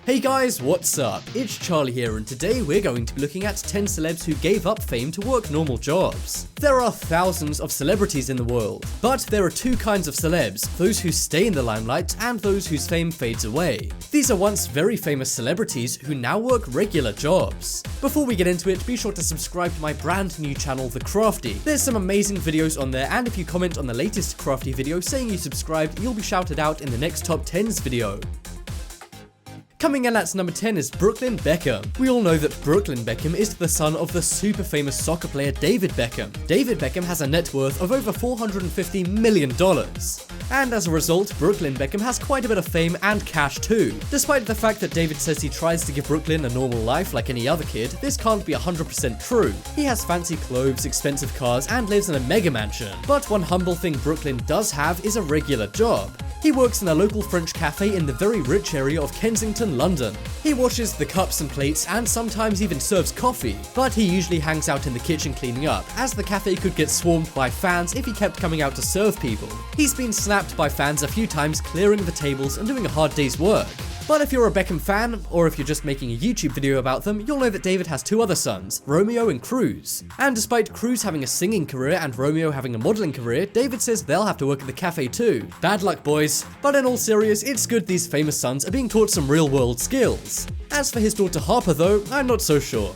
Hey guys, what's up? It's Charlie here, and today we're going to be looking at 10 celebs who gave up fame to work normal jobs. There are thousands of celebrities in the world, but there are two kinds of celebs, those who stay in the limelight and those whose fame fades away. These are once very famous celebrities who now work regular jobs. Before we get into it, be sure to subscribe to my brand new channel, The Crafty. There's some amazing videos on there, and if you comment on the latest Crafty video saying you subscribed, you'll be shouted out in the next top 10s video. Coming in at number 10 is Brooklyn Beckham. We all know that Brooklyn Beckham is the son of the super famous soccer player David Beckham. David Beckham has a net worth of over $450 million. And as a result, Brooklyn Beckham has quite a bit of fame and cash too. Despite the fact that David says he tries to give Brooklyn a normal life like any other kid, this can't be 100% true. He has fancy clothes, expensive cars, and lives in a mega mansion. But one humble thing Brooklyn does have is a regular job. He works in a local French cafe in the very rich area of Kensington, London. He washes the cups and plates and sometimes even serves coffee, but he usually hangs out in the kitchen cleaning up, as the cafe could get swarmed by fans if he kept coming out to serve people. He's been snapped by fans a few times clearing the tables and doing a hard day's work. But if you're a Beckham fan, or if you're just making a YouTube video about them, you'll know that David has two other sons, Romeo and Cruz. And despite Cruz having a singing career and Romeo having a modeling career, David says they'll have to work at the cafe too. Bad luck, boys. But in all seriousness, it's good these famous sons are being taught some real-world skills. As for his daughter Harper though, I'm not so sure.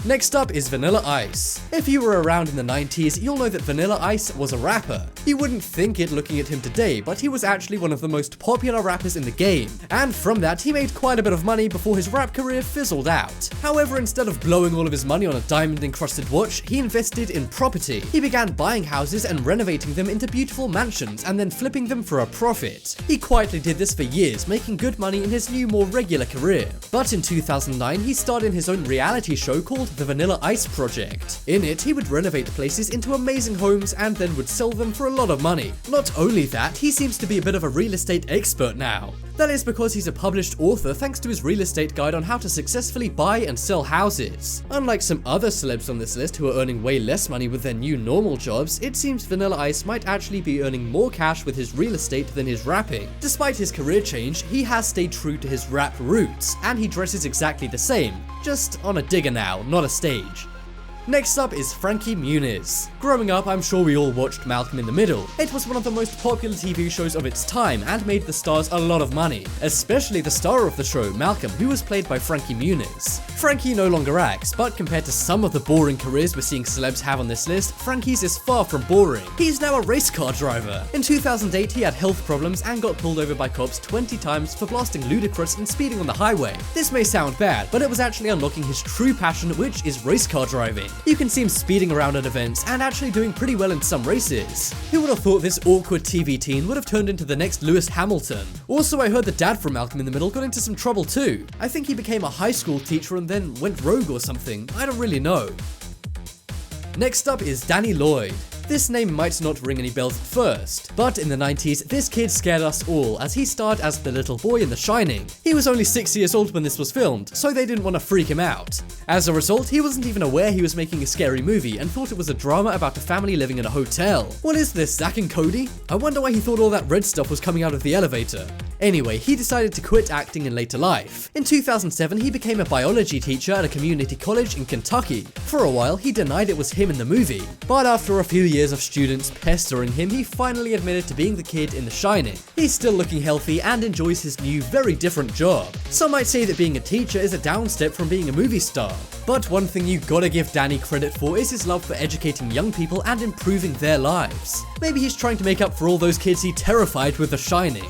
Next up is Vanilla Ice. If you were around in the 90s, you'll know that Vanilla Ice was a rapper. You wouldn't think it looking at him today, but he was actually one of the most popular rappers in the game. And from that, he made quite a bit of money before his rap career fizzled out. However, instead of blowing all of his money on a diamond-encrusted watch, he invested in property. He began buying houses and renovating them into beautiful mansions and then flipping them for a profit. He quietly did this for years, making good money in his new, more regular career. But in 2009, he starred in his own reality show called The Vanilla Ice Project. In it, he would renovate places into amazing homes and then would sell them for a lot of money. Not only that, he seems to be a bit of a real estate expert now. That is because he's a published author thanks to his real estate guide on how to successfully buy and sell houses. Unlike some other celebs on this list who are earning way less money with their new normal jobs, it seems Vanilla Ice might actually be earning more cash with his real estate than his rapping. Despite his career change, he has stayed true to his rap roots, and he dresses exactly the same, just on a digger now, not a stage. Next up is Frankie Muniz. Growing up, I'm sure we all watched Malcolm in the Middle. It was one of the most popular TV shows of its time and made the stars a lot of money, especially the star of the show, Malcolm, who was played by Frankie Muniz. Frankie no longer acts, but compared to some of the boring careers we're seeing celebs have on this list, Frankie's is far from boring. He's now a race car driver. In 2008, he had health problems and got pulled over by cops 20 times for blasting Ludacris and speeding on the highway. This may sound bad, but it was actually unlocking his true passion, which is race car driving. You can see him speeding around at events and actually doing pretty well in some races. Who would have thought this awkward TV teen would have turned into the next Lewis Hamilton? Also, I heard the dad from Malcolm in the Middle got into some trouble too. I think he became a high school teacher and then went rogue or something. I don't really know. Next up is Danny Lloyd. This name might not ring any bells at first, but in the 90s, this kid scared us all as he starred as the little boy in The Shining. He was only 6 years old when this was filmed, so they didn't want to freak him out. As a result, he wasn't even aware he was making a scary movie and thought it was a drama about a family living in a hotel. What is this, Zack and Cody? I wonder why he thought all that red stuff was coming out of the elevator. Anyway, he decided to quit acting in later life. In 2007, he became a biology teacher at a community college in Kentucky. For a while, he denied it was him in the movie, but after a few years of students pestering him, he finally admitted to being the kid in The Shining. He's still looking healthy and enjoys his new, very different job. Some might say that being a teacher is a downstep from being a movie star, but one thing you gotta give Danny credit for is his love for educating young people and improving their lives. Maybe he's trying to make up for all those kids he terrified with The Shining.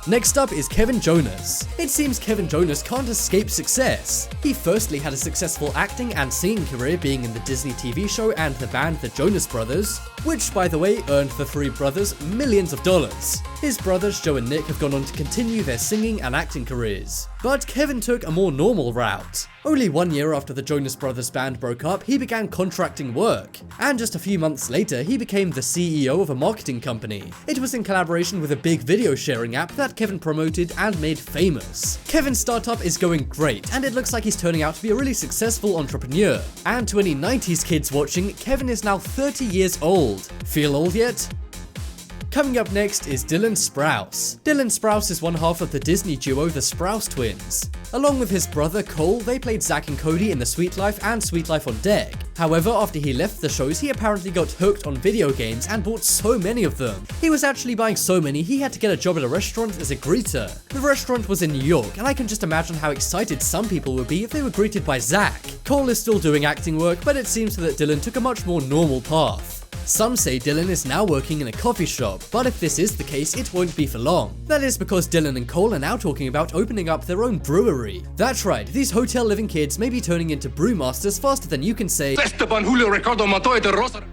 Next up is Kevin Jonas. It seems Kevin Jonas can't escape success. He firstly had a successful acting and singing career being in the Disney TV show and the band The Jonas Brothers, which by the way earned the three brothers millions of dollars. His brothers Joe and Nick have gone on to continue their singing and acting careers. But Kevin took a more normal route. Only 1 year after the Jonas Brothers band broke up, he began contracting work. And just a few months later, he became the CEO of a marketing company. It was in collaboration with a big video sharing app that Kevin promoted and made famous. Kevin's startup is going great, and it looks like he's turning out to be a really successful entrepreneur. And to any 90s kids watching, Kevin is now 30 years old. Feel old yet? Coming up next is Dylan Sprouse. Dylan Sprouse is one half of the Disney duo the Sprouse twins. Along with his brother Cole, they played Zack and Cody in The Sweet Life and Sweet Life on Deck. However, after he left the shows, he apparently got hooked on video games and bought so many of them. He was actually buying so many, he had to get a job at a restaurant as a greeter. The restaurant was in New York, and I can just imagine how excited some people would be if they were greeted by Zack. Cole is still doing acting work, but it seems that Dylan took a much more normal path. Some say Dylan is now working in a coffee shop, but if this is the case, it won't be for long. That is because Dylan and Cole are now talking about opening up their own brewery. That's right, these hotel living kids may be turning into brewmasters faster than you can say.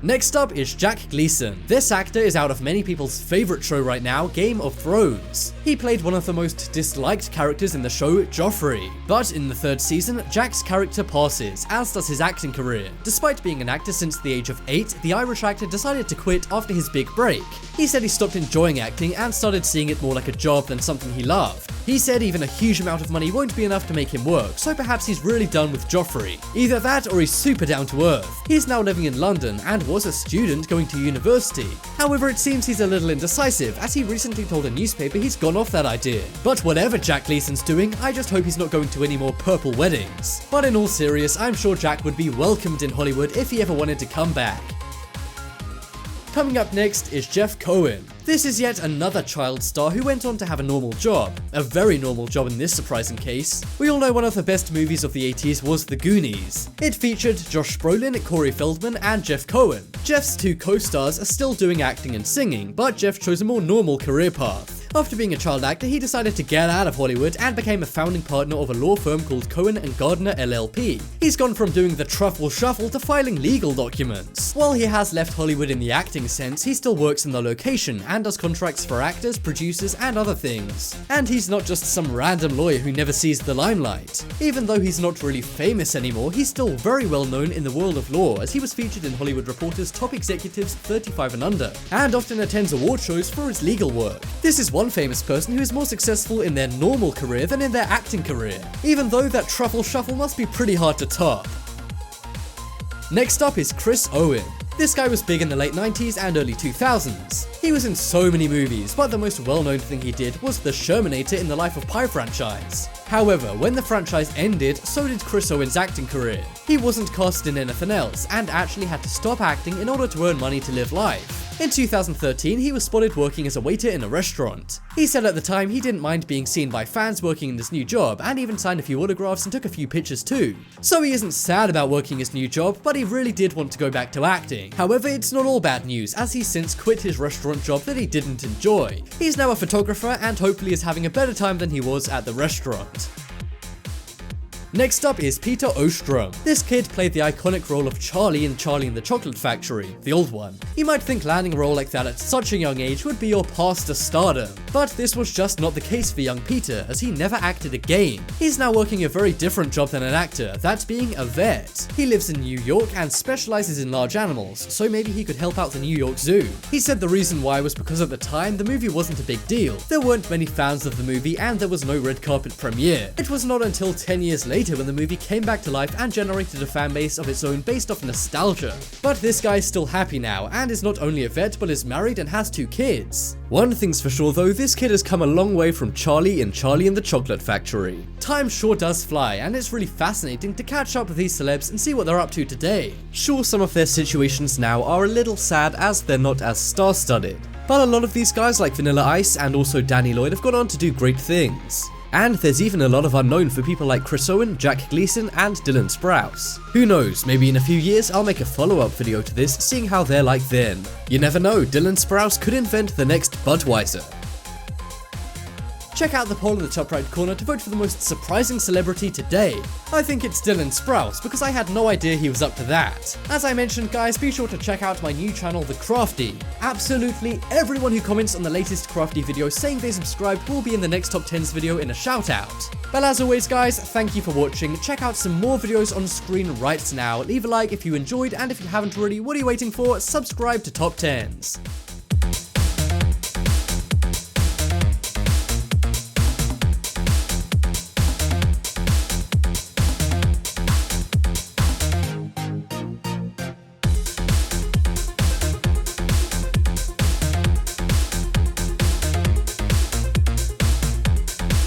Next up is Jack Gleeson. This actor is out of many people's favorite show right now, Game of Thrones. He played one of the most disliked characters in the show, Joffrey. But in the 3rd season, Jack's character passes, as does his acting career. Despite being an actor since the age of 8, the Irish actor decided to quit after his big break. He said he stopped enjoying acting and started seeing it more like a job than something he loved. He said even a huge amount of money won't be enough to make him work, so perhaps he's really done with Joffrey. Either that or he's super down to earth. He's now living in London and was a student going to university. However, it seems he's a little indecisive, as he recently told a newspaper he's gone off that idea. But whatever Jack Gleeson's doing, I just hope he's not going to any more purple weddings. But in all seriousness, I'm sure Jack would be welcomed in Hollywood if he ever wanted to come back. Coming up next is Jeff Cohen. This is yet another child star who went on to have a normal job. A very normal job in this surprising case. We all know one of the best movies of the 80s was The Goonies. It featured Josh Brolin, Corey Feldman, and Jeff Cohen. Jeff's 2 co-stars are still doing acting and singing, but Jeff chose a more normal career path. After being a child actor, he decided to get out of Hollywood and became a founding partner of a law firm called Cohen & Gardner LLP. He's gone from doing the truffle shuffle to filing legal documents. While he has left Hollywood in the acting sense, he still works in the location and does contracts for actors, producers, and other things. And he's not just some random lawyer who never sees the limelight. Even though he's not really famous anymore, he's still very well known in the world of law, as he was featured in Hollywood Reporter's Top Executives 35 and Under, and often attends award shows for his legal work. This is one famous person who is more successful in their normal career than in their acting career, even though that truffle shuffle must be pretty hard to top. Next up is Chris Owen. This guy was big in the late 90s and early 2000s. He was in so many movies, but the most well-known thing he did was the Shermanator in the Life of Pi franchise. However, when the franchise ended, so did Chris Owen's acting career. He wasn't cast in anything else, and actually had to stop acting in order to earn money to live life. In 2013, he was spotted working as a waiter in a restaurant. He said at the time he didn't mind being seen by fans working in this new job, and even signed a few autographs and took a few pictures too. So he isn't sad about working his new job, but he really did want to go back to acting. However, it's not all bad news, as he's since quit his restaurant job that he didn't enjoy. He's now a photographer and hopefully is having a better time than he was at the restaurant. Next up is Peter Ostrum. This kid played the iconic role of Charlie in Charlie and the Chocolate Factory, the old one. You might think landing a role like that at such a young age would be your path to stardom, but this was just not the case for young Peter, as he never acted again. He's now working a very different job than an actor, that being a vet. He lives in New York and specializes in large animals, so maybe he could help out the New York Zoo. He said the reason why was because at the time the movie wasn't a big deal. There weren't many fans of the movie and there was no red carpet premiere. It was not until 10 years later when the movie came back to life and generated a fan base of its own based off nostalgia. But this guy is still happy now and is not only a vet but is married and has 2 kids. One thing's for sure though, this kid has come a long way from Charlie in Charlie and the Chocolate Factory. Time sure does fly, and it's really fascinating to catch up with these celebs and see what they're up to today. Sure, some of their situations now are a little sad as they're not as star-studded, but a lot of these guys like Vanilla Ice and also Danny Lloyd have gone on to do great things. And there's even a lot of unknown for people like Chris Owen, Jack Gleeson, and Dylan Sprouse. Who knows, maybe in a few years I'll make a follow-up video to this, seeing how they're like then. You never know, Dylan Sprouse could invent the next Budweiser. Check out the poll in the top right corner to vote for the most surprising celebrity today. I think it's Dylan Sprouse, because I had no idea he was up to that. As I mentioned guys, be sure to check out my new channel, The Crafty. Absolutely everyone who comments on the latest Crafty video saying they subscribed will be in the next top 10s video in a shout out. But as always guys, thank you for watching. Check out some more videos on screen right now. Leave a like if you enjoyed, and if you haven't already, what are you waiting for? Subscribe to Top 10s.